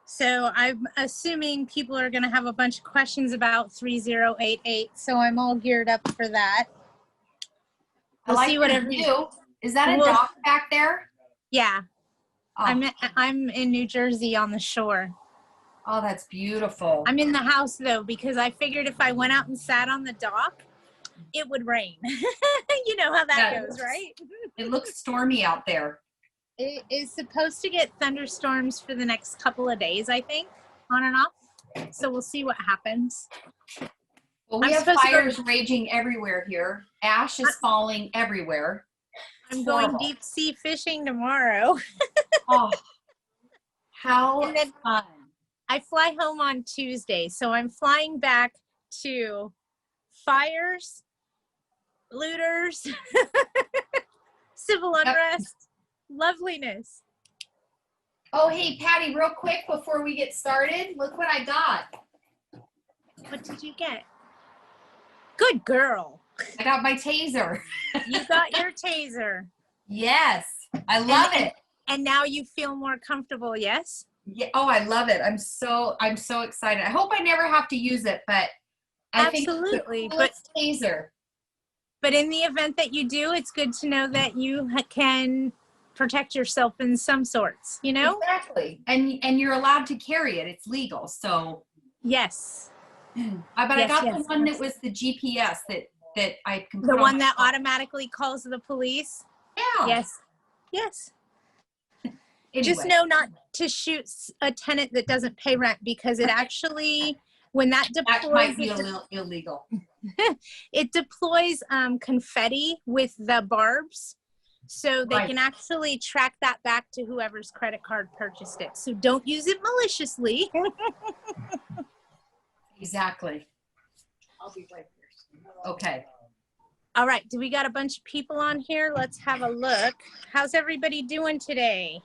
So I'm assuming people are going to have a bunch of questions about 3088. So I'm all geared up for that. We'll see whatever you do. Is that a dock back there? Yeah. Oh. I'm in New Jersey on the shore. Oh, that's beautiful. I'm in the house though, because I figured if I went out and sat on the dock, it would rain. You know how that goes, right? It looks stormy out there. It is supposed to get thunderstorms for the next couple of days, I think, on and off. So we'll see what happens. Well, we have fires raging everywhere here. Ash is falling everywhere. I'm going deep sea fishing tomorrow. Oh, how fun. I fly home on Tuesday, so I'm flying back to fires, looters, civil unrest, loveliness. Oh, hey, Patty, real quick before we get started, look what I got. What did you get? Good girl. I got my taser. You got your taser. Yes, I love it. And now you feel more comfortable, yes? Yeah. Oh, I love it. I'm so excited. I hope I never have to use it, but I think it's the coolest taser. But in the event that you do, it's good to know that you can protect yourself in some sorts, you know? Exactly. And you're allowed to carry it. It's legal. So yes. But I got the one that was the GPS that I can put the one that automatically calls the police. Yeah. Yes. Yes. Anyway. Just know not to shoot a tenant that doesn't pay rent, because it actually, when that deploys, that might be illegal. It deploys confetti with the barbs, so they can actually track that back to whoever's credit card purchased it. So don't use it maliciously. Exactly. I'll be right here. Okay. All right. Do we got a bunch of people on here? Let's have a look. How's everybody doing today?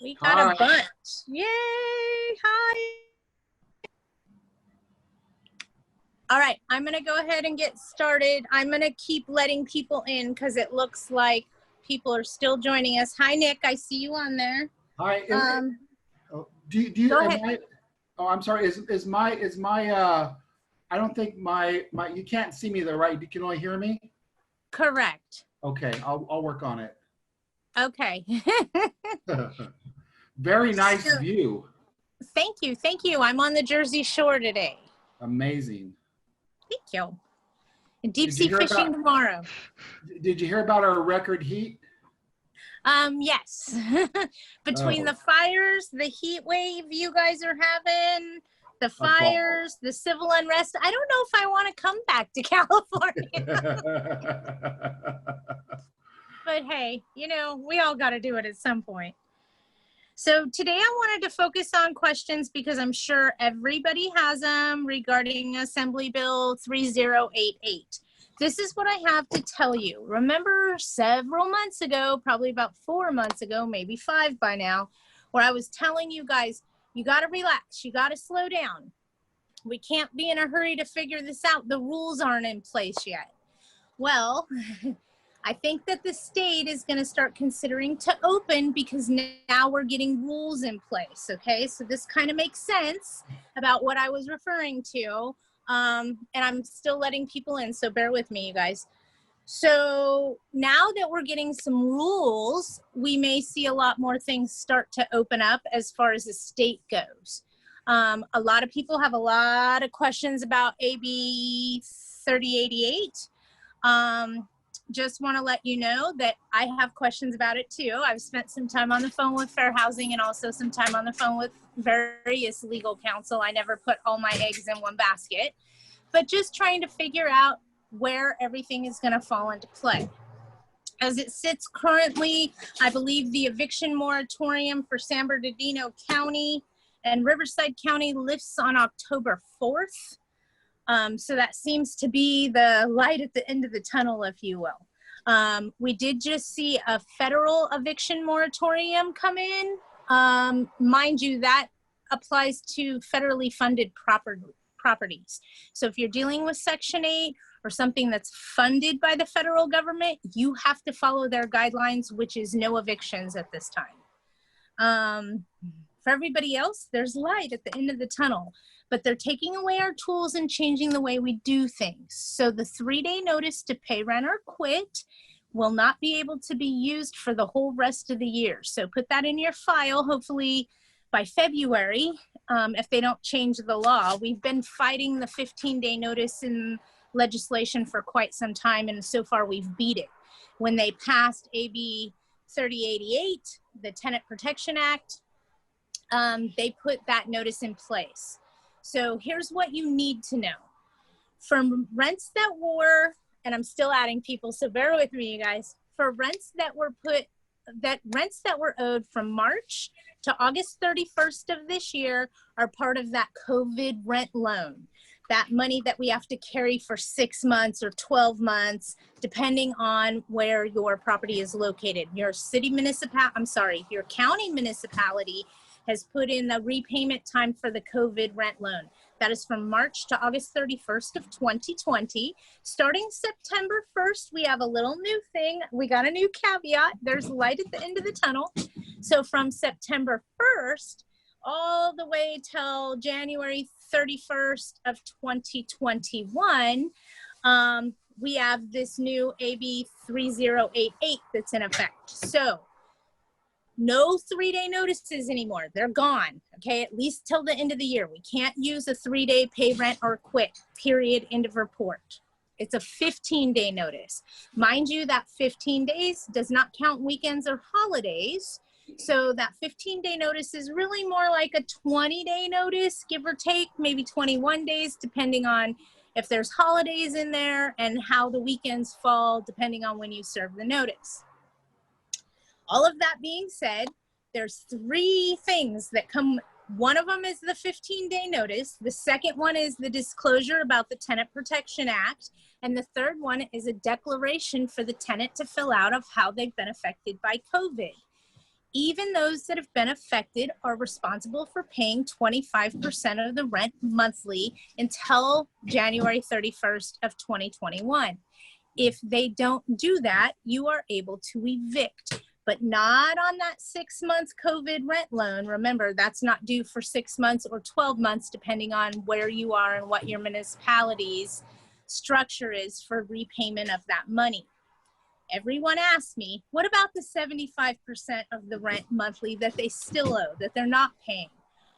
We got a bunch. Yay. Hi. All right. I'm going to go ahead and get started. I'm going to keep letting people in because it looks like people are still joining us. Hi, Nick. I see you on there. Hi. Do you go ahead. I'm sorry. Is my I don't think my you can't see me though, right? You can only hear me? Correct. Okay, I'll work on it. Okay. Very nice view. Thank you. Thank you. I'm on the Jersey Shore today. Amazing. Thank you. And deep sea fishing tomorrow. Did you hear about our record heat? Yes. Between the fires, the heat wave you guys are having, the fires, the civil unrest, I don't know if I want to come back to California. But hey, you know, we all got to do it at some point. So today I wanted to focus on questions because I'm sure everybody has them regarding Assembly Bill 3088. This is what I have to tell you. Remember several months ago, probably about 4 months ago, maybe 5 by now, where I was telling you guys, you got to relax, you got to slow down. We can't be in a hurry to figure this out. The rules aren't in place yet. Well, I think that the state is going to start considering to open because now we're getting rules in place, okay? So this kind of makes sense about what I was referring to. And I'm still letting people in, so bear with me, you guys. So now that we're getting some rules, we may see a lot more things start to open up as far as the state goes. A lot of people have a lot of questions about AB 3088. Just want to let you know that I have questions about it too. I've spent some time on the phone with Fair Housing and also some time on the phone with various legal counsel. I never put all my eggs in one basket, but just trying to figure out where everything is going to fall into play. As it sits currently, I believe the eviction moratorium for San Bernardino County and Riverside County lifts on October 4th. So that seems to be the light at the end of the tunnel, if you will. We did just see a federal eviction moratorium come in. Mind you, that applies to federally funded properties. So if you're dealing with Section 8 or something that's funded by the federal government, you have to follow their guidelines, which is no evictions at this time. For everybody else, there's light at the end of the tunnel, but they're taking away our tools and changing the way we do things. So the 3-day notice to pay rent or quit will not be able to be used for the whole rest of the year. So put that in your file, hopefully by February, if they don't change the law. We've been fighting the 15-day notice in legislation for quite some time, and so far we've beat it. When they passed AB 3088, the Tenant Protection Act, they put that notice in place. So here's what you need to know. For rents that were, and I'm still adding people, so bear with me, you guys. For rents that were owed from March to August 31st of this year are part of that COVID rent loan. That money that we have to carry for 6 months or 12 months, depending on where your property is located. Your county municipality has put in the repayment time for the COVID rent loan. That is from March to August 31st of 2020. Starting September 1st, we have a little new thing. We got a new caveat. There's light at the end of the tunnel. So from September 1st all the way till January 31st of 2021, we have this new AB 3088 that's in effect. So no 3-day notices anymore. They're gone, okay? At least till the end of the year. We can't use a 3-day pay rent or quit, period, end of report. It's a 15-day notice. Mind you, that 15 days does not count weekends or holidays. So that 15-day notice is really more like a 20-day notice, give or take, maybe 21 days, depending on if there's holidays in there and how the weekends fall, depending on when you serve the notice. All of that being said, there's 3 things that come. One of them is the 15-day notice. The second one is the disclosure about the Tenant Protection Act. And the third one is a declaration for the tenant to fill out of how they've been affected by COVID. Even those that have been affected are responsible for paying 25% of the rent monthly until January 31st of 2021. If they don't do that, you are able to evict, but not on that 6-month COVID rent loan. Remember, that's not due for 6 months or 12 months, depending on where you are and what your municipality's structure is for repayment of that money. Everyone asks me, what about the 75% of the rent monthly that they still owe, that they're not paying?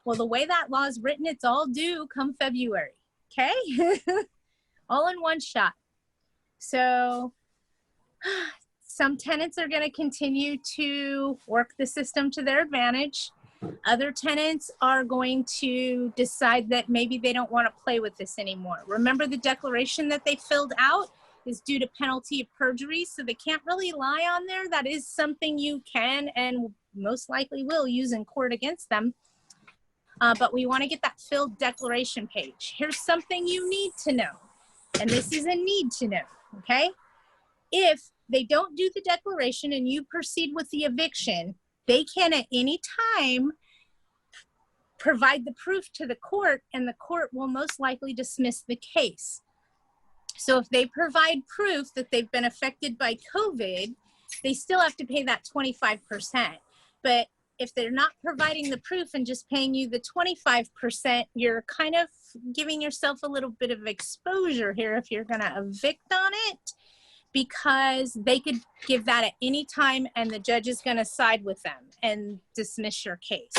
Well, the way that law is written, it's all due come February, okay? All in one shot. So some tenants are going to continue to work the system to their advantage. Other tenants are going to decide that maybe they don't want to play with this anymore. Remember, the declaration that they filled out is due to penalty of perjury, so they can't really lie on there. That is something you can and most likely will use in court against them. But we want to get that filled declaration page. Here's something you need to know, and this is a need to know, okay? If they don't do the declaration and you proceed with the eviction, they can at any time provide the proof to the court, and the court will most likely dismiss the case. So if they provide proof that they've been affected by COVID, they still have to pay that 25%. But if they're not providing the proof and just paying you the 25%, you're kind of giving yourself a little bit of exposure here if you're going to evict on it, because they could give that at any time and the judge is going to side with them and dismiss your case.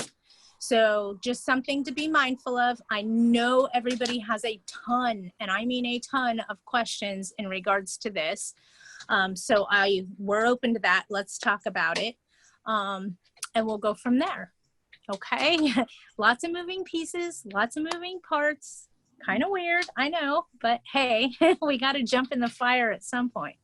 So just something to be mindful of. I know everybody has a ton, and I mean a ton of questions in regards to this. So we're open to that. Let's talk about it. And we'll go from there. Okay. Lots of moving pieces, lots of moving parts. Kind of weird, I know, but hey, we got to jump in the fire at some point.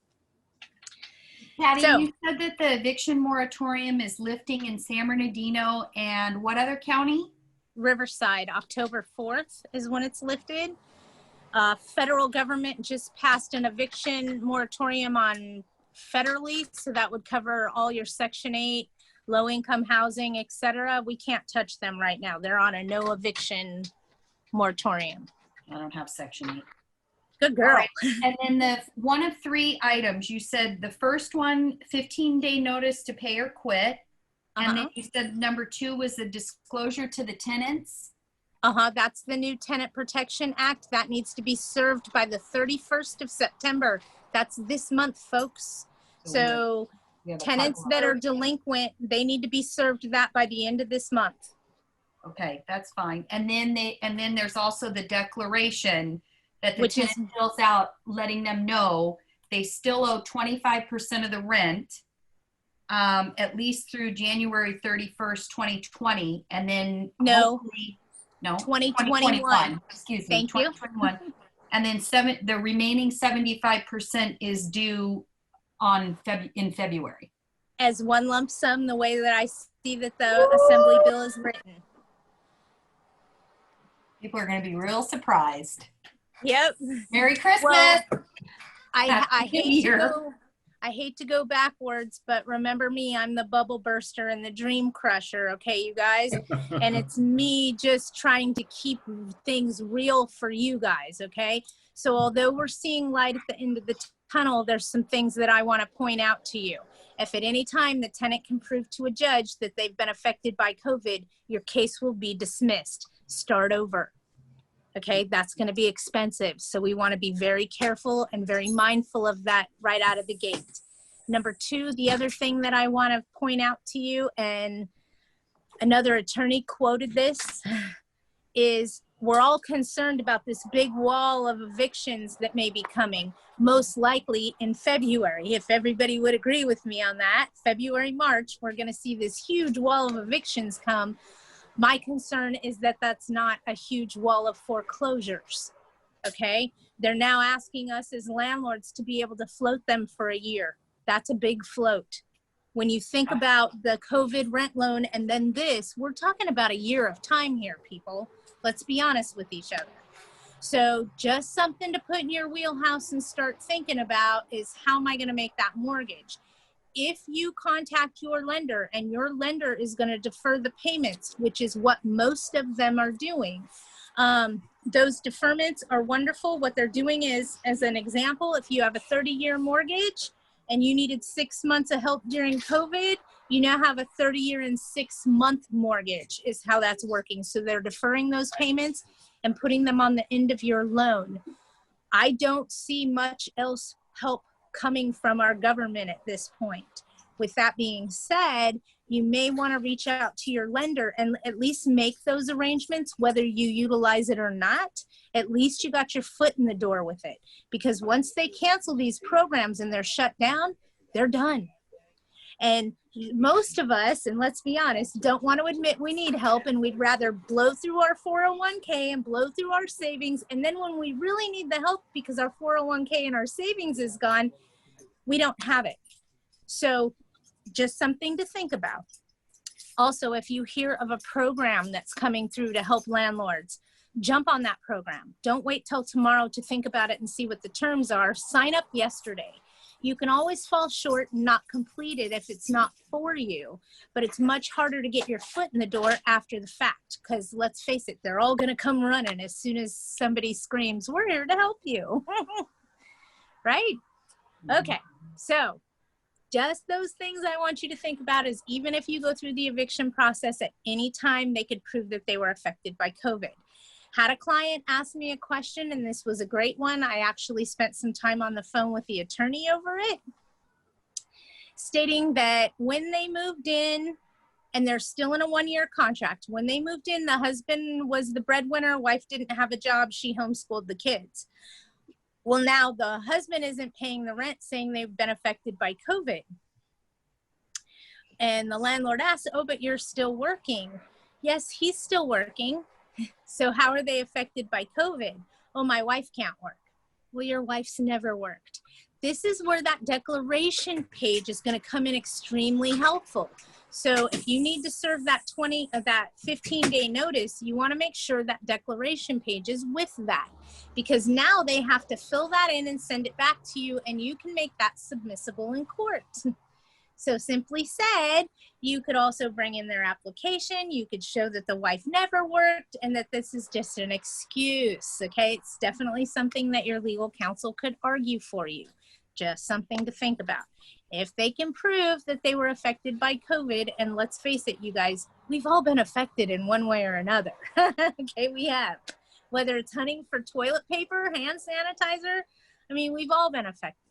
Patty, so, you said that the eviction moratorium is lifting in San Bernardino and what other county? Riverside. October 4th is when it's lifted. Federal government just passed an eviction moratorium on federally, so that would cover all your Section 8, low-income housing, etc. We can't touch them right now. They're on a no eviction moratorium. I don't have Section 8. Good girl. All right. And then the one of 3 items, you said the first one, 15-day notice to pay or quit. And then you said number 2 was the disclosure to the tenants. That's the new Tenant Protection Act. That needs to be served by the 31st of September. That's this month, folks. So tenants that are delinquent, they need to be served that by the end of this month. Okay, that's fine. And then there's also the declaration that the tenant fills out, letting them know they still owe 25% of the rent, at least through January 31st, 2020, and then No, 2021. Excuse me, Thank 2021. And then the remaining 75% is due in February. As one lump sum, the way that I see that the Assembly bill is written. People are going to be real surprised. Yep. Merry Christmas. Well, I hate to go backwards, but remember me, I'm the bubble burster and the dream crusher, okay, you guys? And it's me just trying to keep things real for you guys, okay? So although we're seeing light at the end of the tunnel, there's some things that I want to point out to you. If at any time the tenant can prove to a judge that they've been affected by COVID, your case will be dismissed. Start over. Okay, that's going to be expensive. So we want to be very careful and very mindful of that right out of the gate. Number 2, the other thing that I want to point out to you, and another attorney quoted this, is we're all concerned about this big wall of evictions that may be coming, most likely in February. If everybody would agree with me on that, February, March, we're going to see this huge wall of evictions come. My concern is that that's not a huge wall of foreclosures, okay? They're now asking us as landlords to be able to float them for a year. That's a big float. When you think about the COVID rent loan and then this, we're talking about a year of time here, people. Let's be honest with each other. So just something to put in your wheelhouse and start thinking about is, how am I going to make that mortgage? If you contact your lender and your lender is going to defer the payments, which is what most of them are doing, those deferments are wonderful. What they're doing is, as an example, if you have a 30-year mortgage and you needed 6 months of help during COVID, you now have a 30-year and 6-month mortgage is how that's working. So they're deferring those payments and putting them on the end of your loan. I don't see much else help coming from our government at this point. With that being said, you may want to reach out to your lender and at least make those arrangements, whether you utilize it or not. At least you got your foot in the door with it, because once they cancel these programs and they're shut down, they're done. And most of us, and let's be honest, don't want to admit we need help, and we'd rather blow through our 401k and blow through our savings. And then when we really need the help because our 401k and our savings is gone, we don't have it. So just something to think about. Also, if you hear of a program that's coming through to help landlords, jump on that program. Don't wait till tomorrow to think about it and see what the terms are. Sign up yesterday. You can always fall short and not complete it if it's not for you, but it's much harder to get your foot in the door after the fact, because let's face it, they're all going to come running as soon as somebody screams, "We're here to help you." Right? Okay, so just those things I want you to think about is, even if you go through the eviction process at any time, they could prove that they were affected by COVID. Had a client ask me a question, and this was a great one. I actually spent some time on the phone with the attorney over it, stating that when they moved in, and they're still in a 1-year contract, when they moved in, the husband was the breadwinner, wife didn't have a job, she homeschooled the kids. Well, now the husband isn't paying the rent, saying they've been affected by COVID. And the landlord asked, "Oh, but you're still working." Yes, he's still working. So how are they affected by COVID? "Oh, my wife can't work." Well, your wife's never worked. This is where that declaration page is going to come in extremely helpful. So if you need to serve that 15-day notice, you want to make sure that declaration page is with that, because now they have to fill that in and send it back to you, and you can make that submissible in court. So simply said, you could also bring in their application. You could show that the wife never worked and that this is just an excuse, okay? It's definitely something that your legal counsel could argue for you. Just something to think about. If they can prove that they were affected by COVID, and let's face it, you guys, we've all been affected in one way or another, okay? We have. Whether it's hunting for toilet paper, hand sanitizer, I mean, we've all been affected.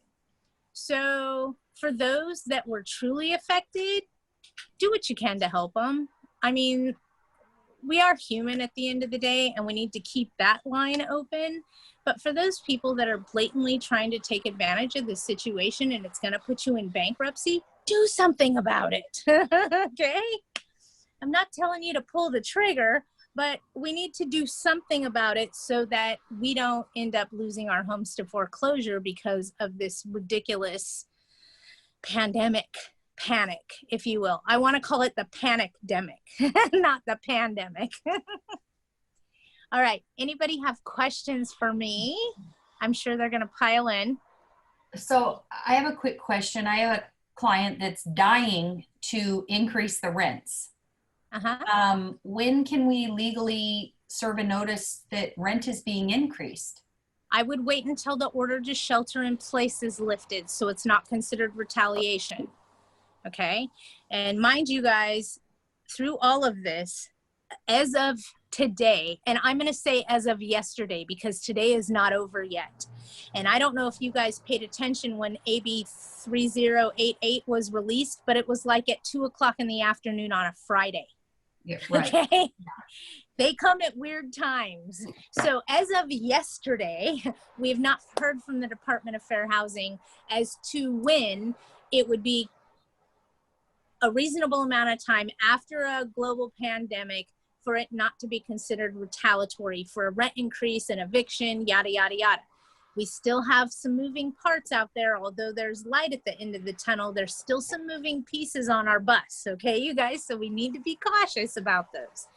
So for those that were truly affected, do what you can to help them. I mean, we are human at the end of the day, and we need to keep that line open. But for those people that are blatantly trying to take advantage of this situation and it's going to put you in bankruptcy, do something about it. Okay? I'm not telling you to pull the trigger, but we need to do something about it so that we don't end up losing our homes to foreclosure because of this ridiculous panic, if you will. I want to call it the panic-demic, not the pandemic. All right. Anybody have questions for me? I'm sure they're going to pile in. So I have a quick question. I have a client that's dying to increase the rents. When can we legally serve a notice that rent is being increased? I would wait until the order to shelter in place is lifted, so it's not considered retaliation. Okay? And mind you guys, through all of this, as of today, and I'm going to say as of yesterday because today is not over yet. And I don't know if you guys paid attention when AB 3088 was released, but it was like at 2:00 in the afternoon on a Friday. Yeah, right. Okay? They come at weird times. So as of yesterday, we have not heard from the Department of Fair Housing as to when it would be a reasonable amount of time after a global pandemic for it not to be considered retaliatory for a rent increase, an eviction, yada, yada, yada. We still have some moving parts out there. Although there's light at the end of the tunnel, there's still some moving pieces on our bus, okay, you guys? So we need to be cautious about those.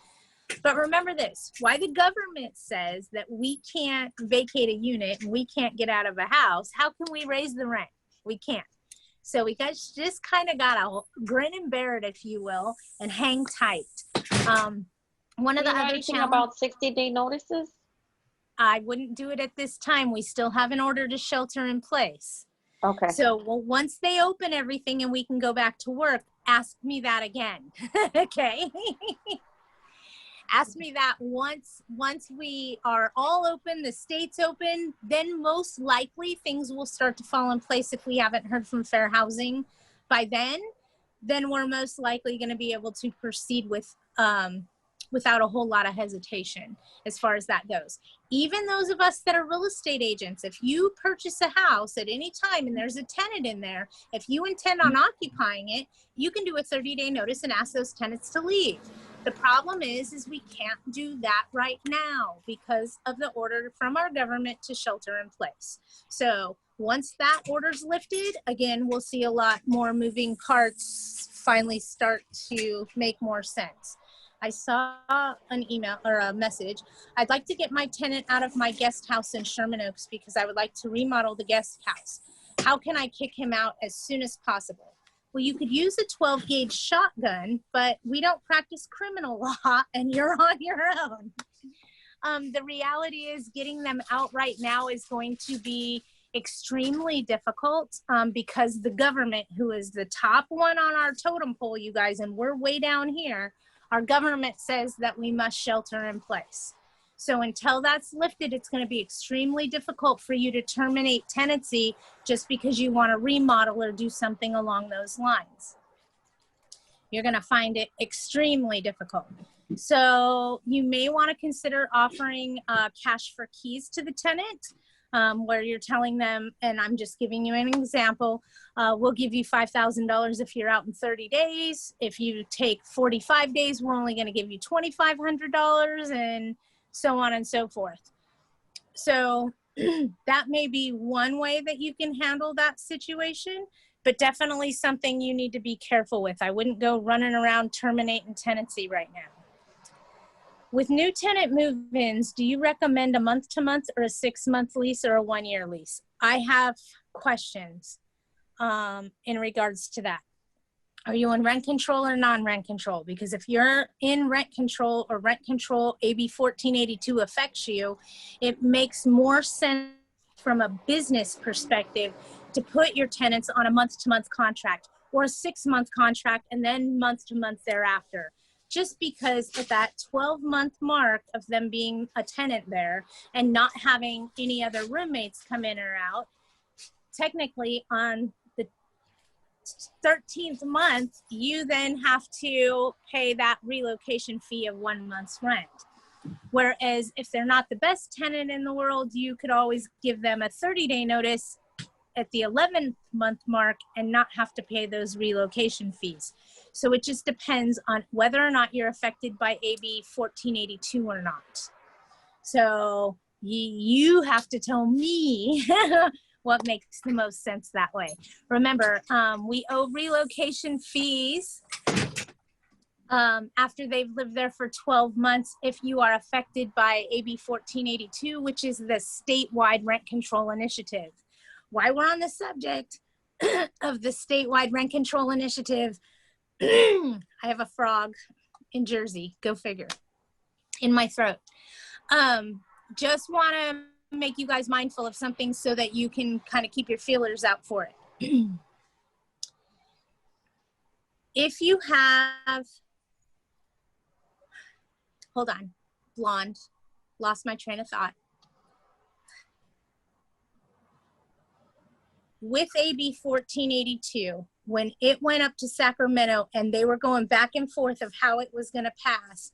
But remember this, why the government says that we can't vacate a unit and we can't get out of a house, how can we raise the rent? We can't. So we guys just kind of got to grin and bear it, if you will, and hang tight. One of the other challenges about 60-day notices? I wouldn't do it at this time. We still have an order to shelter in place. Okay. So once they open everything and we can go back to work, ask me that again. Okay. Ask me that once we are all open, the state's open, then most likely things will start to fall in place if we haven't heard from Fair Housing by then we're most likely going to be able to proceed with without a whole lot of hesitation as far as that goes. Even those of us that are real estate agents, if you purchase a house at any time and there's a tenant in there, if you intend on occupying it, you can do a 30-day notice and ask those tenants to leave. The problem is we can't do that right now because of the order from our government to shelter in place. So once that order's lifted, again, we'll see a lot more moving parts finally start to make more sense. I saw an email or a message. I'd like to get my tenant out of my guest house in Sherman Oaks because I would like to remodel the guest house. How can I kick him out as soon as possible? Well, you could use a 12-gauge shotgun, but we don't practice criminal law and you're on your own. The reality is getting them out right now is going to be extremely difficult because the government, who is the top one on our totem pole, you guys, and we're way down here, our government says that we must shelter in place. So until that's lifted, it's going to be extremely difficult for you to terminate tenancy just because you want to remodel or do something along those lines. You're going to find it extremely difficult. So you may want to consider offering cash for keys to the tenant, where you're telling them, and I'm just giving you an example, we'll give you $5,000 if you're out in 30 days. If you take 45 days, we're only going to give you $2,500, and so on and so forth. So that may be one way that you can handle that situation, but definitely something you need to be careful with. I wouldn't go running around terminating tenancy right now. With new tenant move-ins, do you recommend a month-to-month or a 6-month lease or a 1-year lease? I have questions in regards to that. Are you in rent control or non-rent control? Because if you're in rent control or rent control AB 1482 affects you, it makes more sense from a business perspective to put your tenants on a month-to-month contract or a 6-month contract and then month-to-month thereafter. Just because at that 12-month mark of them being a tenant there and not having any other roommates come in or out, technically on the 13th month, you then have to pay that relocation fee of 1 month's rent. Whereas if they're not the best tenant in the world, you could always give them a 30-day notice at the 11th month mark and not have to pay those relocation fees. So it just depends on whether or not you're affected by AB 1482 or not. So you have to tell me what makes the most sense that way. Remember, we owe relocation fees after they've lived there for 12 months if you are affected by AB 1482, which is the statewide rent control initiative. While we're on the subject of the statewide rent control initiative, I have a frog in Jersey, go figure, in my throat. Just want to make you guys mindful of something so that you can kind of keep your feelers out for it. If you have, hold on, blonde, lost my train of thought. With AB 1482, when it went up to Sacramento and they were going back and forth of how it was going to pass,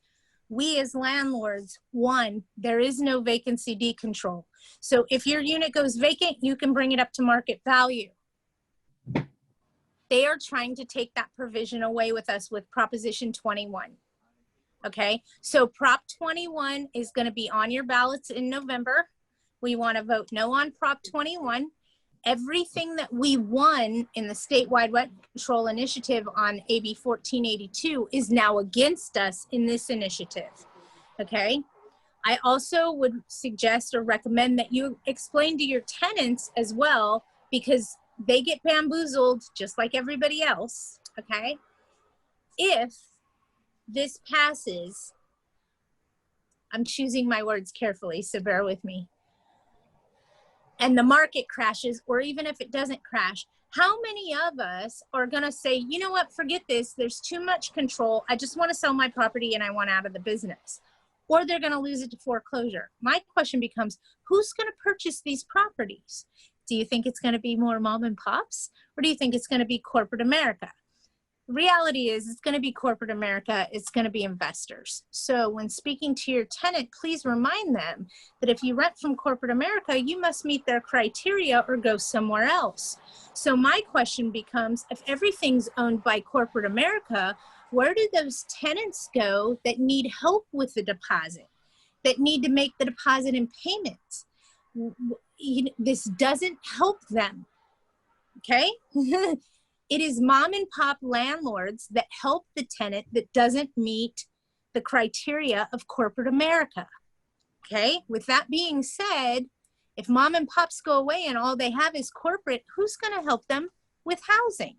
we as landlords, one, there is no vacancy decontrol. So if your unit goes vacant, you can bring it up to market value. They are trying to take that provision away with us with Proposition 21. Okay, so Prop 21 is going to be on your ballots in November. We want to vote no on Prop 21. Everything that we won in the statewide rent control initiative on AB 1482 is now against us in this initiative, okay? I also would suggest or recommend that you explain to your tenants as well, because they get bamboozled just like everybody else, okay? If this passes, I'm choosing my words carefully, so bear with me, and the market crashes, or even if it doesn't crash, how many of us are gonna say, you know what, forget this, there's too much control, I just wanna sell my property and I want out of the business? Or they're gonna lose it to foreclosure. My question becomes, who's gonna purchase these properties? Do you think it's gonna be more mom and pops? Or do you think it's gonna be corporate America? The reality is it's gonna be corporate America, it's gonna be investors. So when speaking to your tenant, please remind them that if you rent from corporate America, you must meet their criteria or go somewhere else. So my question becomes, if everything's owned by corporate America, where do those tenants go that need help with the deposit, that need to make the deposit and payments? This doesn't help them, okay? It is mom and pop landlords that help the tenant that doesn't meet the criteria of corporate America, okay? With that being said, if mom and pops go away and all they have is corporate, who's gonna help them with housing?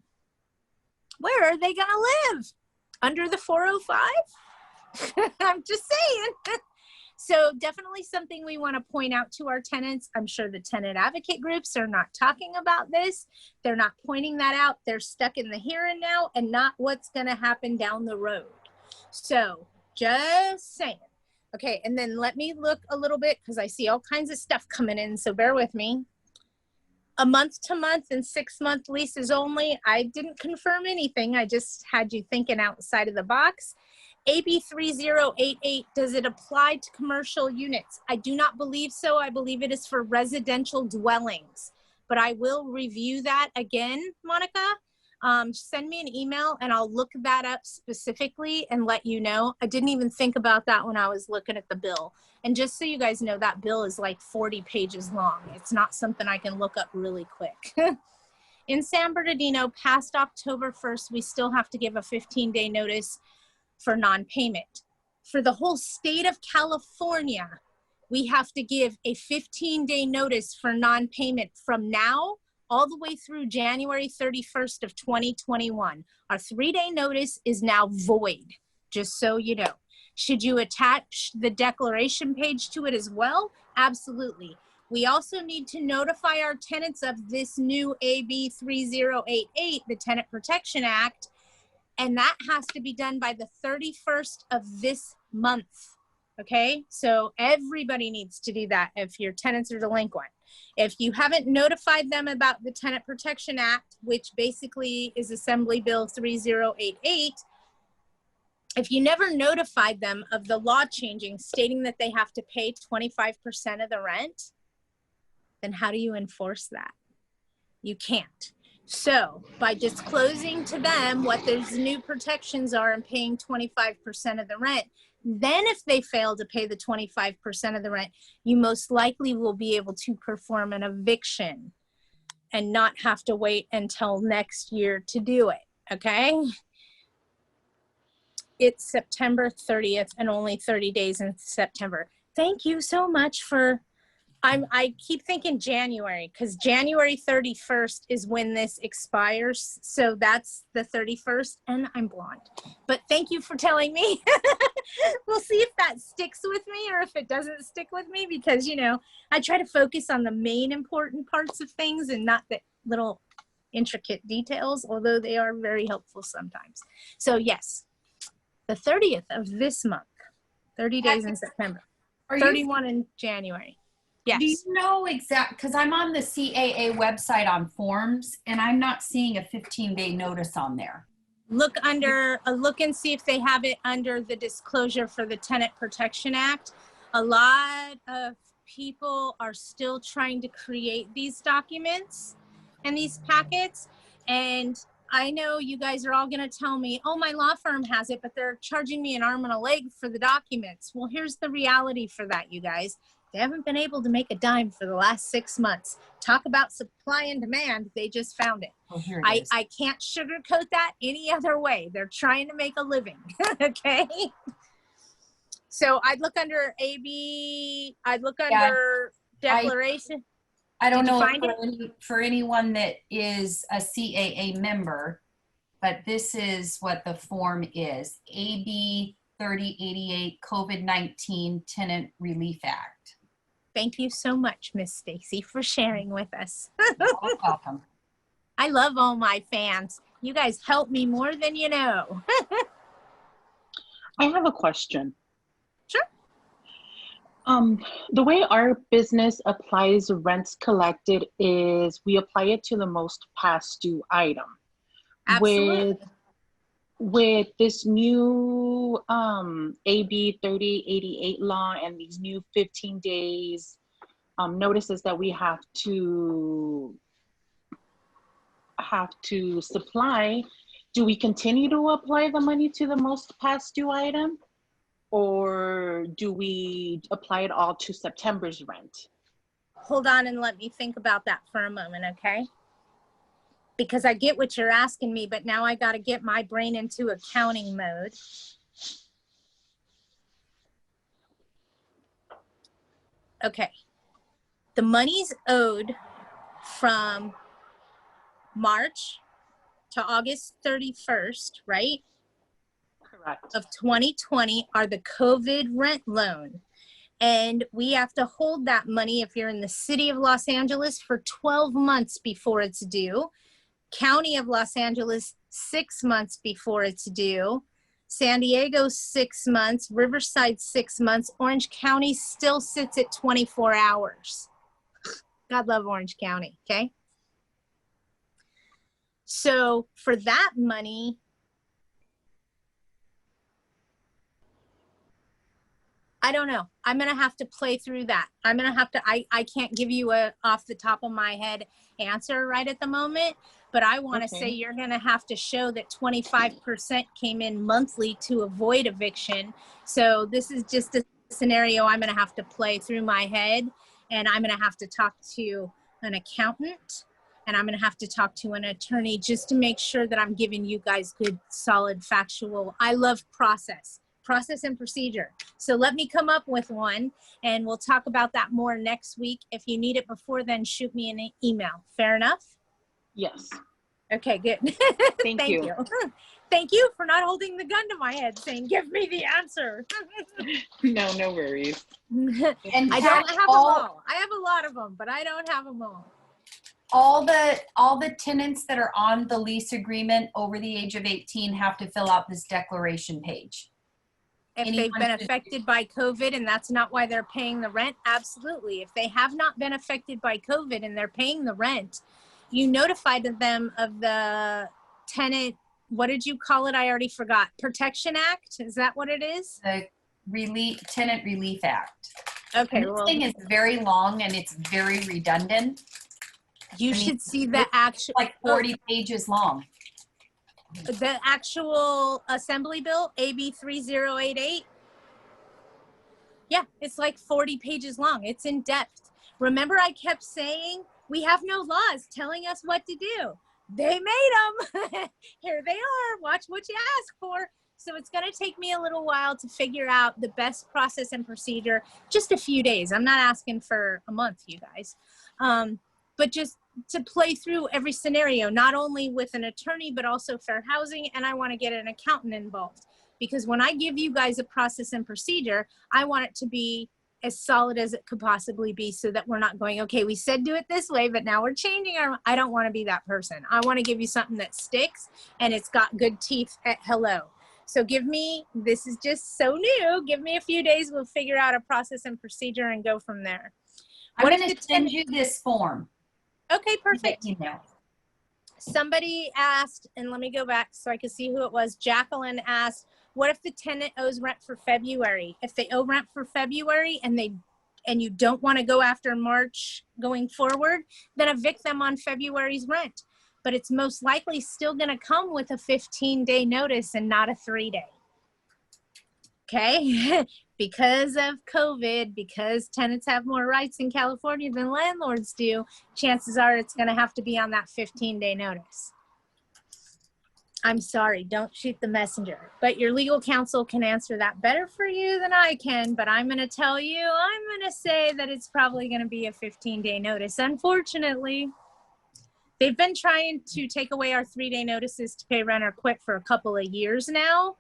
Where are they gonna live? Under the 405? I'm just saying. So definitely something we want to point out to our tenants. I'm sure the tenant advocate groups are not talking about this. They're not pointing that out. They're stuck in the here and now and not what's going to happen down the road. So just saying. Okay, and then let me look a little bit because I see all kinds of stuff coming in, so bear with me. A month-to-month and 6-month leases only. I didn't confirm anything. I just had you thinking outside of the box. AB 3088, does it apply to commercial units? I do not believe so. I believe it is for residential dwellings, but I will review that again, Monica. Send me an email and I'll look that up specifically and let you know. I didn't even think about that when I was looking at the bill. And just so you guys know, that bill is like 40 pages long. It's not something I can look up really quick. In San Bernardino, past October 1st, we still have to give a 15-day notice for non-payment. For the whole state of California, we have to give a 15-day notice for non-payment from now all the way through January 31st of 2021. Our 3-day notice is now void, just so you know. Should you attach the declaration page to it as well? Absolutely. We also need to notify our tenants of this new AB 3088, the Tenant Protection Act, and that has to be done by the 31st of this month. Okay, so everybody needs to do that if your tenants are delinquent. If you haven't notified them about the Tenant Protection Act, which basically is Assembly Bill 3088, if you never notified them of the law changing stating that they have to pay 25% of the rent, then how do you enforce that? You can't. So by disclosing to them what those new protections are and paying 25% of the rent, then if they fail to pay the 25% of the rent, you most likely will be able to perform an eviction and not have to wait until next year to do it, okay? It's September 30th and only 30 days in September. Thank you so much for, I keep thinking January, because January 31st is when this expires. So that's the 31st, and I'm blonde. But thank you for telling me. We'll see if that sticks with me or if it doesn't stick with me, because, you know, I try to focus on the main important parts of things and not the little intricate details, although they are very helpful sometimes. So yes, the 30th of this month, 30 days in September, 31 in January. Yes. Do you know exact, because I'm on the CAA website on forms and I'm not seeing a 15-day notice on there. Look under, look and see if they have it under the disclosure for the Tenant Protection Act. A lot of people are still trying to create these documents and these packets. And I know you guys are all going to tell me, oh, my law firm has it, but they're charging me an arm and a leg for the documents. Well, here's the reality for that, you guys. They haven't been able to make a dime for the last 6 months. Talk about supply and demand. They just found it. Oh, here it is. I can't sugarcoat that any other way. They're trying to make a living. Okay. So I'd look under AB. I'd look under declaration. I don't know for anyone that is a CAA member, but this is what the form is. AB 3088 COVID-19 Tenant Relief Act. Thank you so much, Miss Stacy, for sharing with us. You're welcome. I love all my fans. You guys help me more than you know. I have a question. Sure. The way our business applies rents collected is we apply it to the most past due item. Absolutely. With this new AB 3088 law and these new 15 days notices that we have to supply, do we continue to apply the money to the most past due item, or do we apply it all to September's rent? Hold on and let me think about that for a moment, okay? Because I get what you're asking me, but now I got to get my brain into accounting mode. Okay. The money's owed from March to August 31st, right? Correct. Of 2020 are the COVID rent loan. And we have to hold that money if you're in the city of Los Angeles for 12 months before it's due. County of Los Angeles, 6 months before it's due. San Diego, 6 months. Riverside, 6 months. Orange County still sits at 24 hours. God love Orange County, okay? So for that money, I don't know. I'm going to have to play through that. I'm going to have to, I can't give you a off the top of my head answer right at the moment, but I want to say you're going to have to show that 25% came in monthly to avoid eviction. So this is just a scenario I'm going to have to play through my head, and I'm going to have to talk to an accountant, and I'm going to have to talk to an attorney just to make sure that I'm giving you guys good, solid, factual. I love process and procedure. So let me come up with one, and we'll talk about that more next week. If you need it before then, shoot me an email. Fair enough? Yes. Okay, good. Thank you. Thank you for not holding the gun to my head saying, give me the answer. No, no worries. And I don't have them all. I have a lot of them, but I don't have them all. all the tenants that are on the lease agreement over the age of 18 have to fill out this declaration page. If Anyone they've been should- affected by COVID and that's not why they're paying the rent, absolutely. If they have not been affected by COVID and they're paying the rent, you notified them of the tenant, what did you call it? I already forgot. Protection Act? Is that what it is? The Tenant Relief Act. Okay, And this well, thing is very long and it's very redundant. you I mean, should see the actual, Like 40 pages long. the actual Assembly Bill, AB 3088. Yeah, it's like 40 pages long. It's in depth. Remember I kept saying, we have no laws telling us what to do. They made them. Here they are. Watch what you ask for. So it's going to take me a little while to figure out the best process and procedure. Just a few days. I'm not asking for a month, you guys. But just to play through every scenario, not only with an attorney, but also fair housing. And I want to get an accountant involved. Because when I give you guys a process and procedure, I want it to be as solid as it could possibly be so that we're not going, okay, we said do it this way, but now we're changing our, I don't want to be that person. I want to give you something that sticks and it's got good teeth at hello. So give me, this is just so new, give me a few days, we'll figure out a process and procedure and go from there. I'm going to send you this form. Okay, perfect. Email. Somebody asked, and let me go back so I can see who it was. Jacqueline asked, what if the tenant owes rent for February? If they owe rent for February and you don't want to go after March going forward, then evict them on February's rent. But it's most likely still going to come with a 15-day notice and not a 3-day. Okay? Because of COVID, because tenants have more rights in California than landlords do, chances are it's going to have to be on that 15-day notice. I'm sorry, don't shoot the messenger. But your legal counsel can answer that better for you than I can. But I'm going to tell you, I'm going to say that it's probably going to be a 15-day notice. Unfortunately, they've been trying to take away our 3-day notices to pay rent or quit for a couple of years now.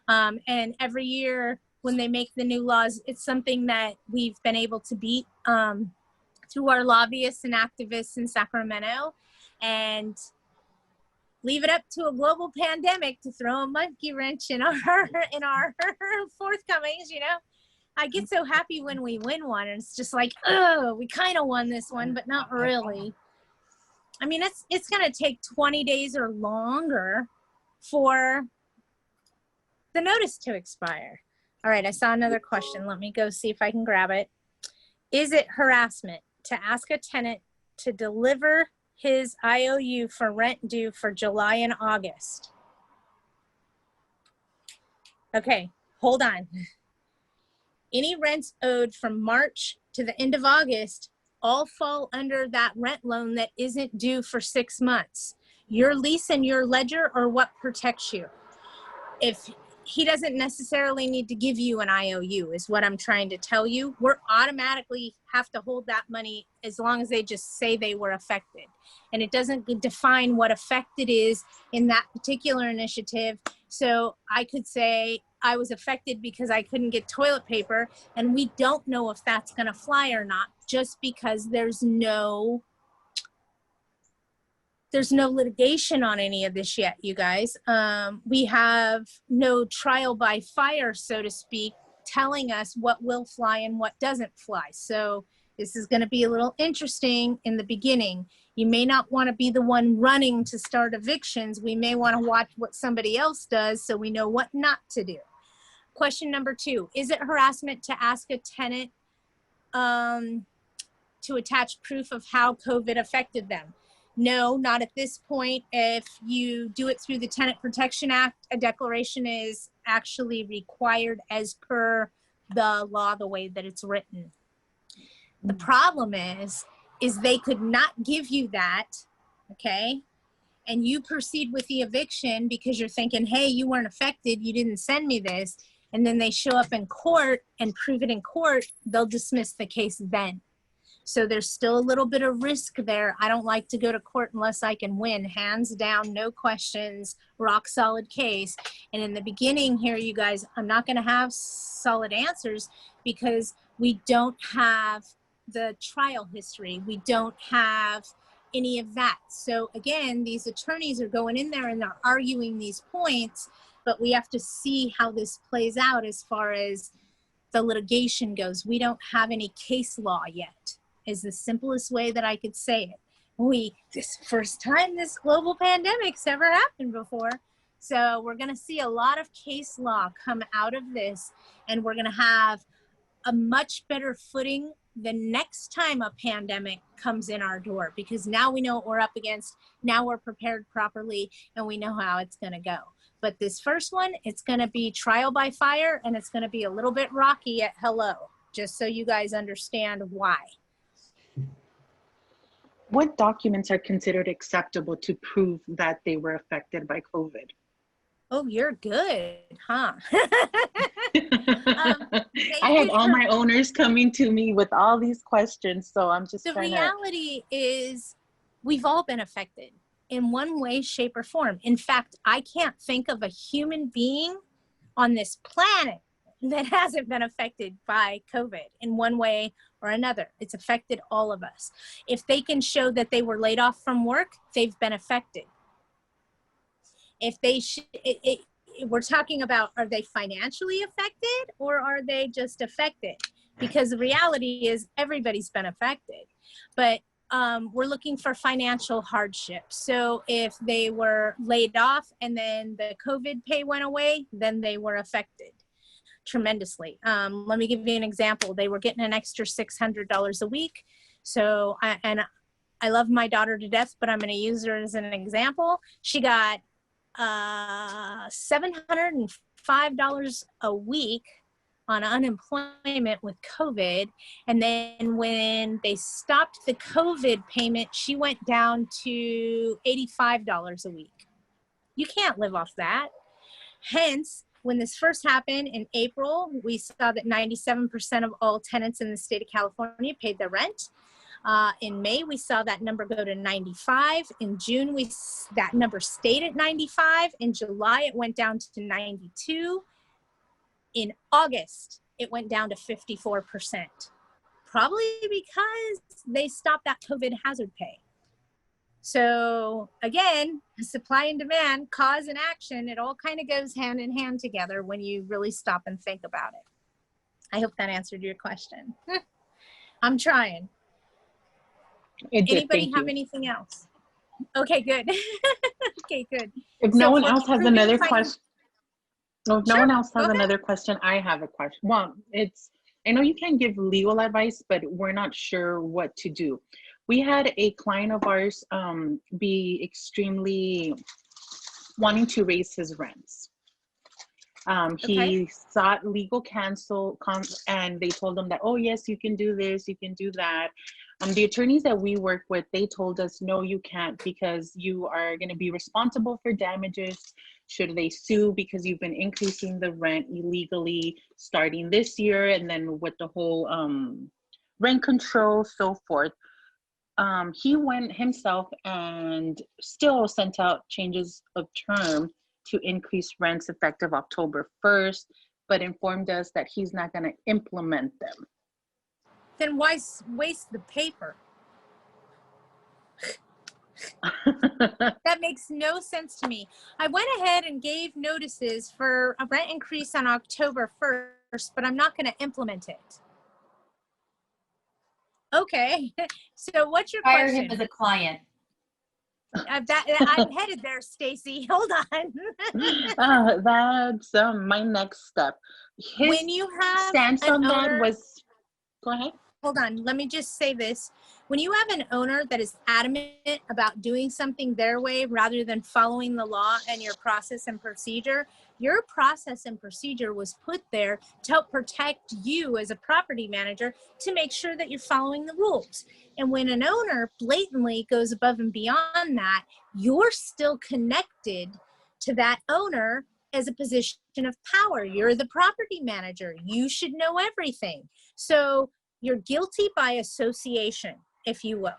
And every year when they make the new laws, it's something that we've been able to beat through our lobbyists and activists in Sacramento. And leave it up to a global pandemic to throw a monkey wrench in our forthcomings, you know. I get so happy when we win one and it's just like, oh, we kind of won this one, but not really. I mean, it's going to take 20 days or longer for the notice to expire. All right, I saw another question. Let me go see if I can grab it. Is it harassment to ask a tenant to deliver his IOU for rent due for July and August? Okay, hold on. Any rents owed from March to the end of August all fall under that rent loan that isn't due for 6 months. Your lease and your ledger are what protects you. If he doesn't necessarily need to give you an IOU is what I'm trying to tell you. We're automatically have to hold that money as long as they just say they were affected. And it doesn't define what affected is in that particular initiative. So I could say I was affected because I couldn't get toilet paper, and we don't know if that's going to fly or not just because there's no litigation on any of this yet, you guys. We have no trial by fire, so to speak, telling us what will fly and what doesn't fly. So this is going to be a little interesting in the beginning. You may not want to be the one running to start evictions. We may want to watch what somebody else does so we know what not to do. Question number 2, is it harassment to ask a tenant to attach proof of how COVID affected them? No, not at this point. If you do it through the Tenant Protection Act, a declaration is actually required as per the law, the way that it's written. The problem is they could not give you that, okay? And you proceed with the eviction because you're thinking, hey, you weren't affected, you didn't send me this. And then they show up in court and prove it in court, they'll dismiss the case then. So there's still a little bit of risk there. I don't like to go to court unless I can win, hands down, no questions, rock solid case. And in the beginning here, you guys, I'm not going to have solid answers because we don't have the trial history. We don't have any of that. So again, these attorneys are going in there and they're arguing these points, but we have to see how this plays out as far as the litigation goes. We don't have any case law yet, is the simplest way that I could say it. This first time this global pandemic's ever happened before. So we're gonna see a lot of case law come out of this, and we're gonna have a much better footing the next time a pandemic comes in our door, because now we know what we're up against, now we're prepared properly, and we know how it's gonna go. But this first one, it's gonna be trial by fire, and it's gonna be a little bit rocky at hello, just so you guys understand why. What documents are considered acceptable to prove that they were affected by COVID? Oh, you're good, huh? I have all my owners coming to me with all these questions, so I'm just the trying reality is we've all been affected in one way, shape, or form. In fact, I can't think of a human being on this planet that hasn't been affected by COVID in one way or another. It's affected all of us. If they can show that they were laid off from work, they've been affected. If they, we're talking about, are they financially affected or are they just affected? Because the reality is everybody's been affected, but we're looking for financial hardship. So if they were laid off and then the COVID pay went away, then they were affected tremendously. Let me give you an example. They were getting an extra $600 a week. So, I love my daughter to death, but I'm going to use her as an example. She got $705 a week on unemployment with COVID. And then when they stopped the COVID payment, she went down to $85 a week. You can't live off that. Hence, when this first happened in April, we saw that 97% of all tenants in the state of California paid their rent. In May, we saw that number go to 95. In June, that number stayed at 95. In July, it went down to 92. In August, it went down to 54%. Probably because they stopped that COVID hazard pay. So again, supply and demand, cause and action, it all kind of goes hand in hand together when you really stop and think about it. I hope that answered your question. I'm trying. Anybody have anything else? Okay, good. Okay, good. If no one else has another question, if no one else has another question, I have a question. Well, I know you can't give legal advice, but we're not sure what to do. We had a client of ours be extremely wanting to raise his rents. He sought legal counsel, and they told him that, oh yes, you can do this, you can do that. The attorneys that we work with, they told us, no, you can't, because you are going to be responsible for damages should they sue, because you've been increasing the rent illegally starting this year, and then with the whole rent control, so forth. He went himself and still sent out changes of term to increase rents effective October 1st, but informed us that he's not going to implement them. Then why waste the paper? That makes no sense to me. I went ahead and gave notices for a rent increase on October 1st, but I'm not going to implement it. Okay, so what's your Hire question? him as a client. I'm headed there, Stacy. Hold on. That's my next step. When you have stance on that was, go ahead. Hold on, let me just say this. When you have an owner that is adamant about doing something their way rather than following the law and your process and procedure, your process and procedure was put there to help protect you as a property manager to make sure that you're following the rules. And when an owner blatantly goes above and beyond that, you're still connected to that owner as a position of power. You're the property manager. You should know everything. So You're guilty by association, if you will.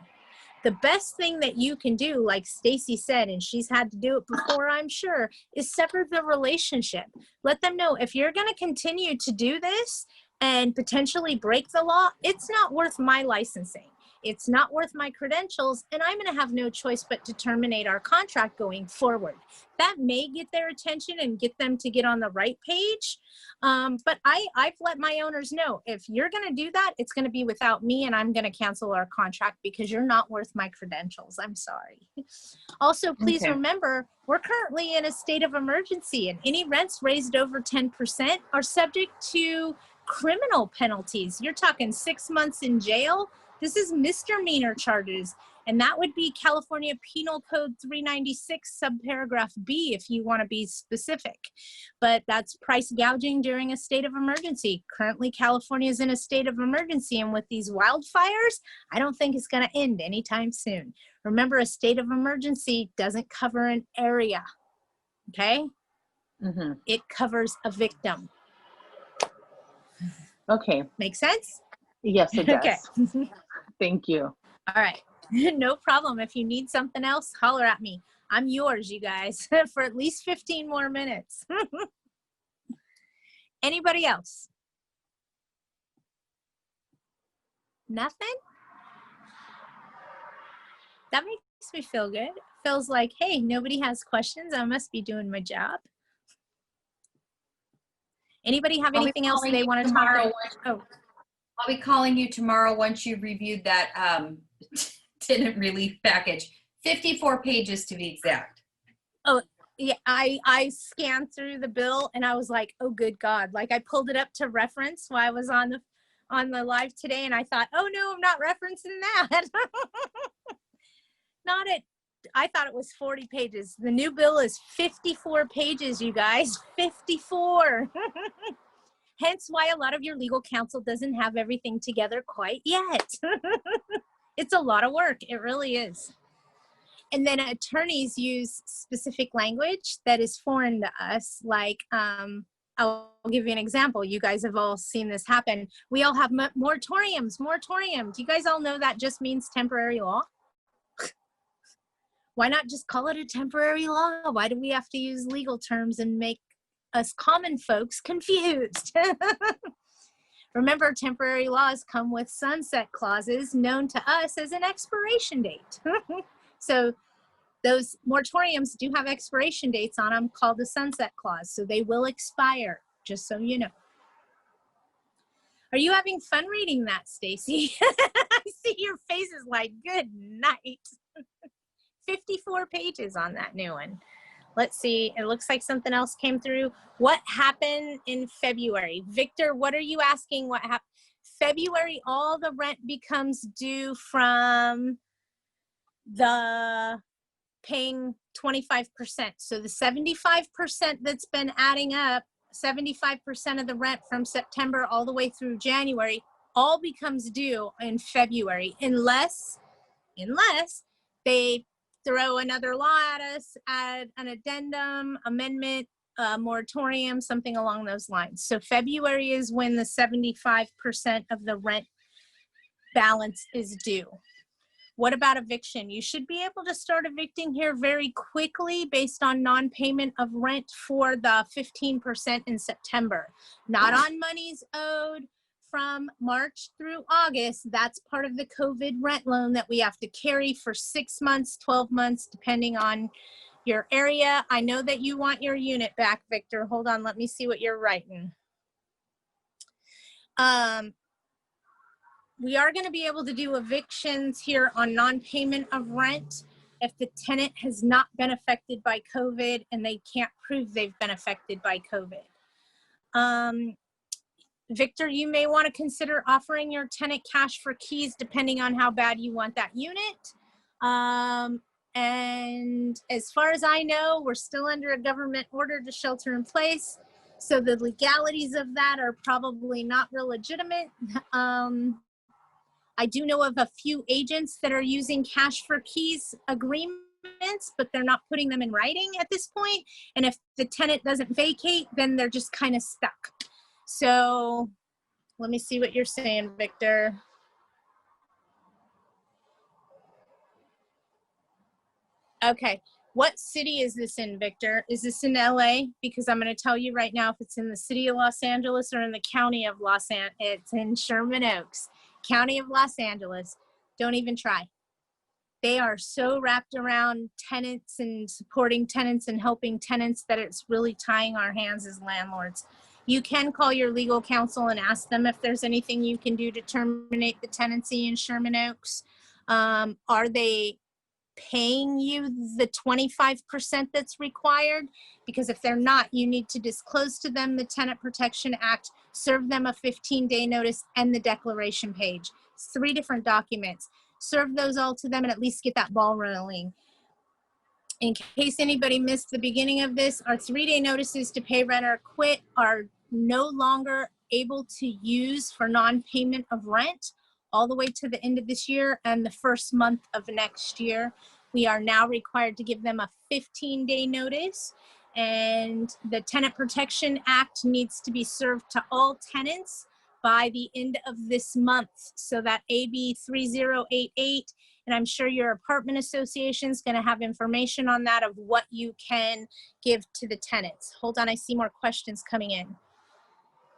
The best thing that you can do, like Stacy said, and she's had to do it before, I'm sure, is sever the relationship. Let them know if you're going to continue to do this and potentially break the law, it's not worth my licensing. It's not worth my credentials, and I'm going to have no choice but to terminate our contract going forward. That may get their attention and get them to get on the right page. But I've let my owners know, if you're going to do that, it's going to be without me, and I'm going to cancel our contract because you're not worth my credentials. I'm sorry. Also, please remember, we're currently in a state of emergency, and any rents raised over 10% are subject to criminal penalties. You're talking 6 months in jail. This is misdemeanor charges, and that would be California Penal Code 396 subparagraph B if you want to be specific. But that's price gouging during a state of emergency. Currently, California is in a state of emergency, and with these wildfires, I don't think it's going to end anytime soon. Remember, a state of emergency doesn't cover an area, okay? It covers a victim. Okay. Make sense? Yes, it does. Okay. Thank you. All right. No problem. If you need something else, holler at me. I'm yours, you guys, for at least 15 more minutes. Anybody else? Nothing? That makes me feel good. Feels like, hey, nobody has questions. I must be doing my job. Anybody have anything else they want to talk about? Oh. I'll be calling you tomorrow once you've reviewed that tenant relief package. 54 pages to be exact. Oh, yeah, I scanned through the bill and I was like, oh, good God. Like, I pulled it up to reference while I was on the live today, and I thought, oh no, I'm not referencing that. I thought it was 40 pages. The new bill is 54 pages, you guys. 54. Hence why a lot of your legal counsel doesn't have everything together quite yet. It's a lot of work. It really is. And then attorneys use specific language that is foreign to us. Like, I'll give you an example. You guys have all seen this happen. We all have moratoriums. Do you guys all know that just means temporary law? Why not just call it a temporary law? Why do we have to use legal terms and make us common folks confused? Remember, temporary laws come with sunset clauses known to us as an expiration date. So those moratoriums do have expiration dates on them called the sunset clause. So they will expire, just so you know. Are you having fun reading that, Stacy? I see your face is like, good night. 54 pages on that new one. Let's see. It looks like something else came through. What happened in February? Victor, what are you asking? What happened? February, all the rent becomes due from the paying 25%. So the 75% that's been adding up, 75% of the rent from September all the way through January, all becomes due in February, unless they throw another law at us, add an addendum, amendment, moratorium, something along those lines. So February is when the 75% of the rent balance is due. What about eviction? You should be able to start evicting here very quickly based on non-payment of rent for the 15% in September. Not on monies owed from March through August. That's part of the COVID rent loan that we have to carry for 6 months, 12 months, depending on your area. I know that you want your unit back, Victor. Hold on, let me see what you're writing. We are going to be able to do evictions here on non-payment of rent if the tenant has not been affected by COVID and they can't prove they've been affected by COVID. Victor, you may want to consider offering your tenant cash for keys depending on how bad you want that unit. And as far as I know, we're still under a government order to shelter in place. So the legalities of that are probably not real legitimate. I do know of a few agents that are using cash for keys agreements, but they're not putting them in writing at this point. And if the tenant doesn't vacate, then they're just kind of stuck. So Let me see what you're saying, Victor. Okay. What city is this in, Victor? Is this in LA? Because I'm going to tell you right now if it's in the city of Los Angeles or in the county of Los Angeles. It's in Sherman Oaks, county of Los Angeles. Don't even try. They are so wrapped around tenants and supporting tenants and helping tenants that it's really tying our hands as landlords. You can call your legal counsel and ask them if there's anything you can do to terminate the tenancy in Sherman Oaks. Are they paying you the 25% that's required? Because if they're not, you need to disclose to them the Tenant Protection Act, serve them a 15-day notice, and the declaration page. It's 3 different documents. Serve those all to them and at least get that ball rolling. In case anybody missed the beginning of this, our 3-day notices to pay rent or quit are no longer able to use for non-payment of rent all the way to the end of this year and the first month of next year. We are now required to give them a 15-day notice, and the Tenant Protection Act needs to be served to all tenants by the end of this month. So that AB 3088, and I'm sure your apartment association is going to have information on that of what you can give to the tenants. Hold on, I see more questions coming in.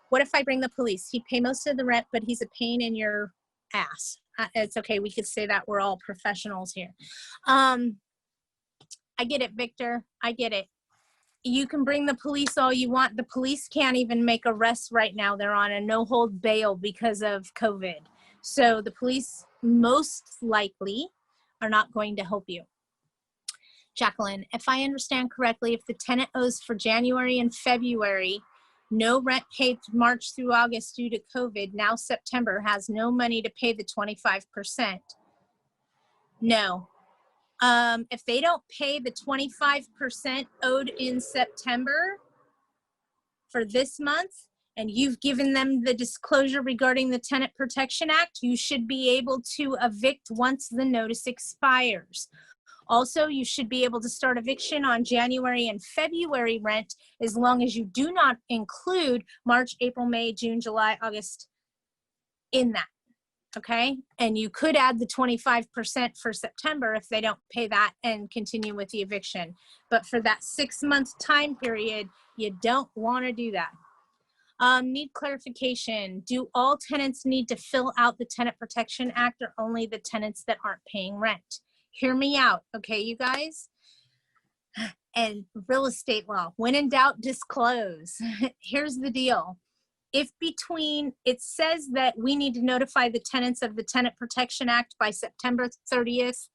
What if I bring the police? He'd pay most of the rent, but he's a pain in your ass. It's okay. We could say that we're all professionals here. I get it, Victor. I get it. You can bring the police all you want. The police can't even make arrests right now. They're on a no-hold bail because of COVID. So the police most likely are not going to help you. Jacqueline, if I understand correctly, if the tenant owes for January and February, no rent paid March through August due to COVID, now September has no money to pay the 25%. No. If they don't pay the 25% owed in September for this month, and you've given them the disclosure regarding the Tenant Protection Act, you should be able to evict once the notice expires. Also, you should be able to start eviction on January and February rent as long as you do not include March, April, May, June, July, August in that. Okay, and you could add the 25% for September if they don't pay that and continue with the eviction. But for that 6-month time period, you don't want to do that. Need clarification. Do all tenants need to fill out the Tenant Protection Act or only the tenants that aren't paying rent? Hear me out, okay, you guys? And real estate law, when in doubt, disclose. Here's the deal. If between, it says that we need to notify the tenants of the Tenant Protection Act by September 30th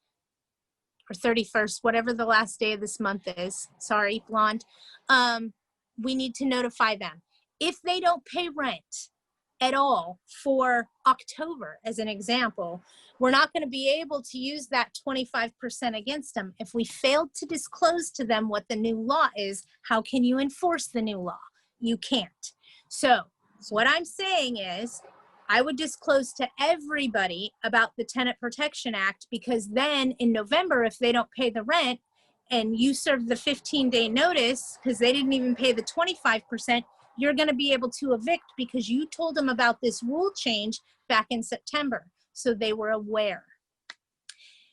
or 31st, whatever the last day of this month is. Sorry, blonde. We need to notify them. If they don't pay rent at all for October, as an example, we're not going to be able to use that 25% against them. If we failed to disclose to them what the new law is, how can you enforce the new law? You can't. So what I'm saying is I would disclose to everybody about the Tenant Protection Act, because then in November, if they don't pay the rent and you serve the 15-day notice because they didn't even pay the 25%, you're going to be able to evict because you told them about this rule change back in September. So they were aware.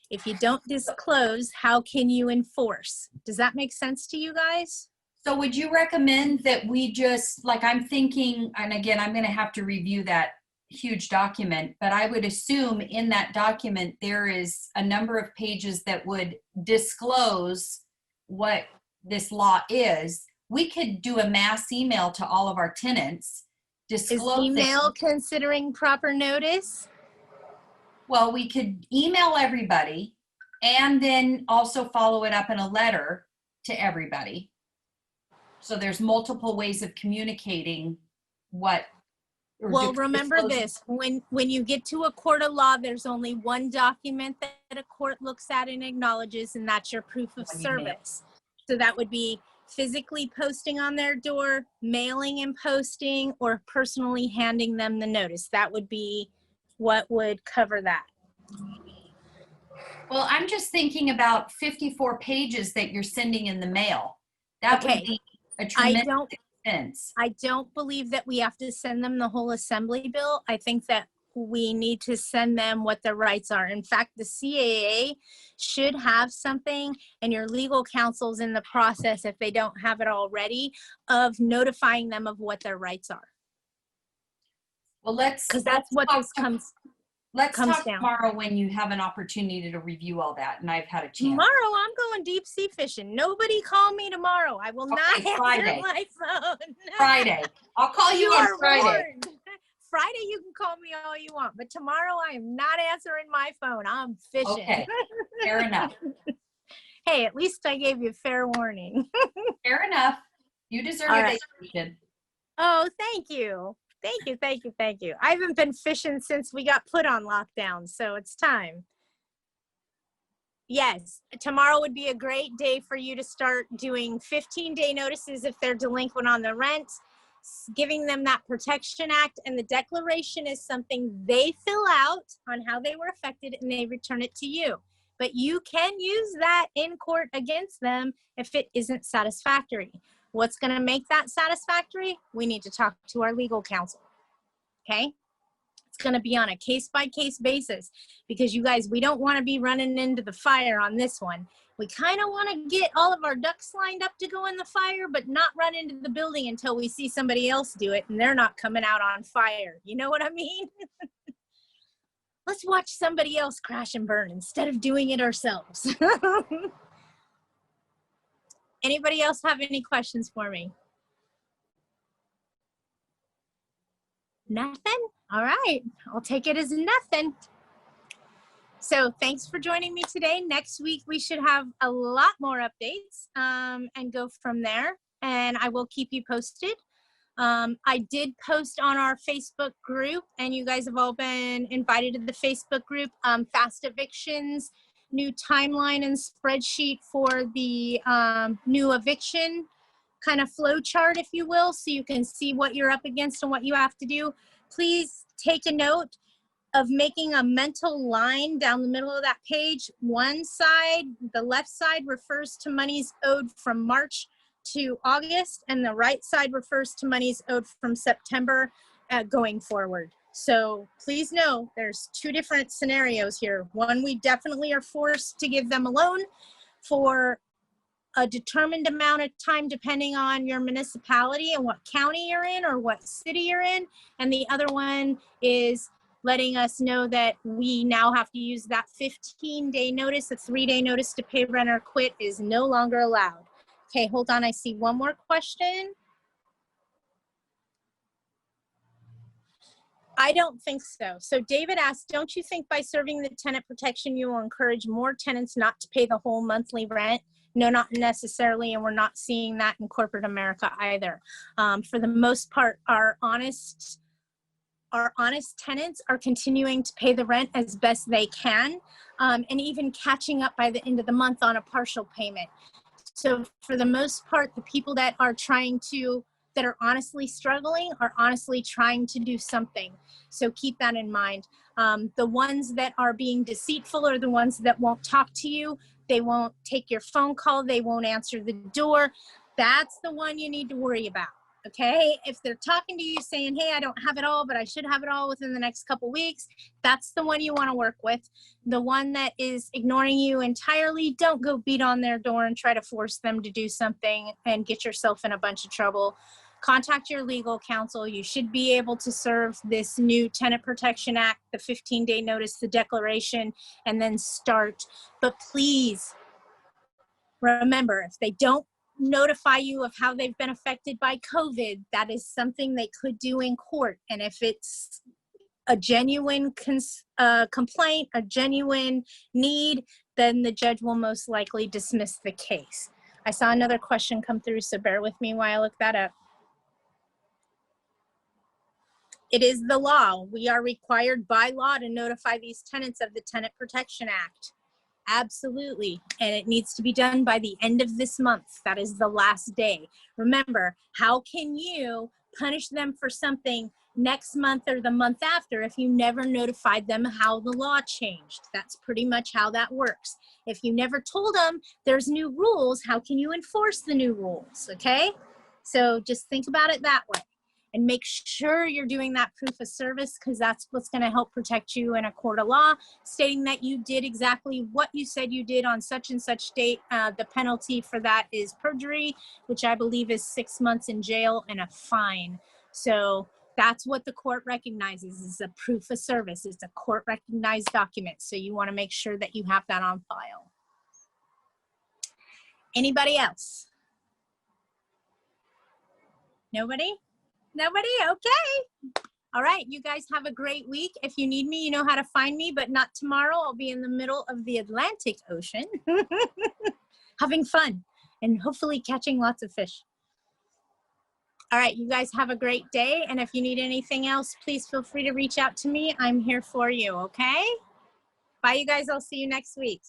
If you don't disclose, how can you enforce? Does that make sense to you guys? So would you recommend that we just, like I'm thinking, and again, I'm going to have to review that huge document, but I would assume in that document there is a number of pages that would disclose what this law is. We could do a mass email to all of our tenants. Is email considering proper notice? Well, we could email everybody and then also follow it up in a letter to everybody. So there's multiple ways of communicating what. Well, remember this, when you get to a court of law, there's only one document that a court looks at and acknowledges, and that's your proof of service. So that would be physically posting on their door, mailing and posting, or personally handing them the notice. That would be what would cover that. Well, I'm just thinking about 54 pages that you're sending in the mail. That would be a tremendous fence. I don't believe that we have to send them the whole assembly bill. I think that we need to send them what their rights are. In fact, the CAA should have something, and your legal counsel's in the process, if they don't have it already, of notifying them of what their rights are. Well, let's, Because that's what this comes talk down. tomorrow when you have an opportunity to review all that and I've had a chance. Tomorrow, I'm going deep sea fishing. Nobody call me tomorrow. I will not answer Friday. my phone. Friday. I'll call you on Friday. Warned. Friday, you can call me all you want, but tomorrow I am not answering my phone. I'm fishing. Okay, fair enough. Hey, at least I gave you fair warning. Fair enough. You deserve All your right. vacation. Oh, thank you. Thank you, thank you, thank you. I haven't been fishing since we got put on lockdown, so it's time. Yes, tomorrow would be a great day for you to start doing 15-day notices if they're delinquent on the rent, giving them that Protection Act, and the declaration is something they fill out on how they were affected and they return it to you. But you can use that in court against them if it isn't satisfactory. What's going to make that satisfactory? We need to talk to our legal counsel, okay? It's going to be on a case-by-case basis because you guys, we don't want to be running into the fire on this one. We kind of want to get all of our ducks lined up to go in the fire, but not run into the building until we see somebody else do it and they're not coming out on fire. You know what I mean? Let's watch somebody else crash and burn instead of doing it ourselves. Anybody else have any questions for me? Nothing? All right, I'll take it as nothing. So thanks for joining me today. Next week, we should have a lot more updates and go from there. And I will keep you posted. I did post on our Facebook group, and you guys have all been invited to the Facebook group, Fast Evictions, new timeline and spreadsheet for the new eviction kind of flow chart, if you will, so you can see what you're up against and what you have to do. Please take a note of making a mental line down the middle of that page. One side, the left side, refers to monies owed from March to August, and the right side refers to monies owed from September going forward. So please know there's two different scenarios here. One, we definitely are forced to give them a loan for a determined amount of time depending on your municipality and what county you're in or what city you're in. And the other one is letting us know that we now have to use that 15-day notice. A 3-day notice to pay rent or quit is no longer allowed. Okay, hold on, I see one more question. I don't think so. So David asked, don't you think by serving the tenant protection, you will encourage more tenants not to pay the whole monthly rent? No, not necessarily, and we're not seeing that in corporate America either. For the most part, our honest tenants are continuing to pay the rent as best they can, and even catching up by the end of the month on a partial payment. So for the most part, the people that are that are honestly struggling are honestly trying to do something. So keep that in mind. The ones that are being deceitful are the ones that won't talk to you. They won't take your phone call. They won't answer the door. That's the one you need to worry about. Okay, if they're talking to you saying, hey, I don't have it all, but I should have it all within the next couple weeks, that's the one you want to work with. The one that is ignoring you entirely, don't go beat on their door and try to force them to do something and get yourself in a bunch of trouble. Contact your legal counsel. You should be able to serve this new Tenant Protection Act, the 15-day notice, the declaration, and then start. But please remember, if they don't notify you of how they've been affected by COVID, that is something they could do in court. And if it's a genuine complaint, a genuine need, then the judge will most likely dismiss the case. I saw another question come through, so bear with me while I look that up. It is the law. We are required by law to notify these tenants of the Tenant Protection Act. Absolutely. And it needs to be done by the end of this month. That is the last day. Remember, how can you punish them for something next month or the month after if you never notified them how the law changed? That's pretty much how that works. If you never told them there's new rules, how can you enforce the new rules? Okay? So just think about it that way. And make sure you're doing that proof of service, because that's what's going to help protect you in a court of law, stating that you did exactly what you said you did on such and such date. The penalty for that is perjury, which I believe is 6 months in jail and a fine. So that's what the court recognizes, is a proof of service. It's a court recognized document. So you want to make sure that you have that on file. Anybody else? Nobody? Nobody? Okay. All right. You guys have a great week. If you need me, you know how to find me, but not tomorrow. I'll be in the middle of the Atlantic Ocean having fun and hopefully catching lots of fish. All right. You guys have a great day. And if you need anything else, please feel free to reach out to me. I'm here for you. Okay. Bye, you guys. I'll see you next week.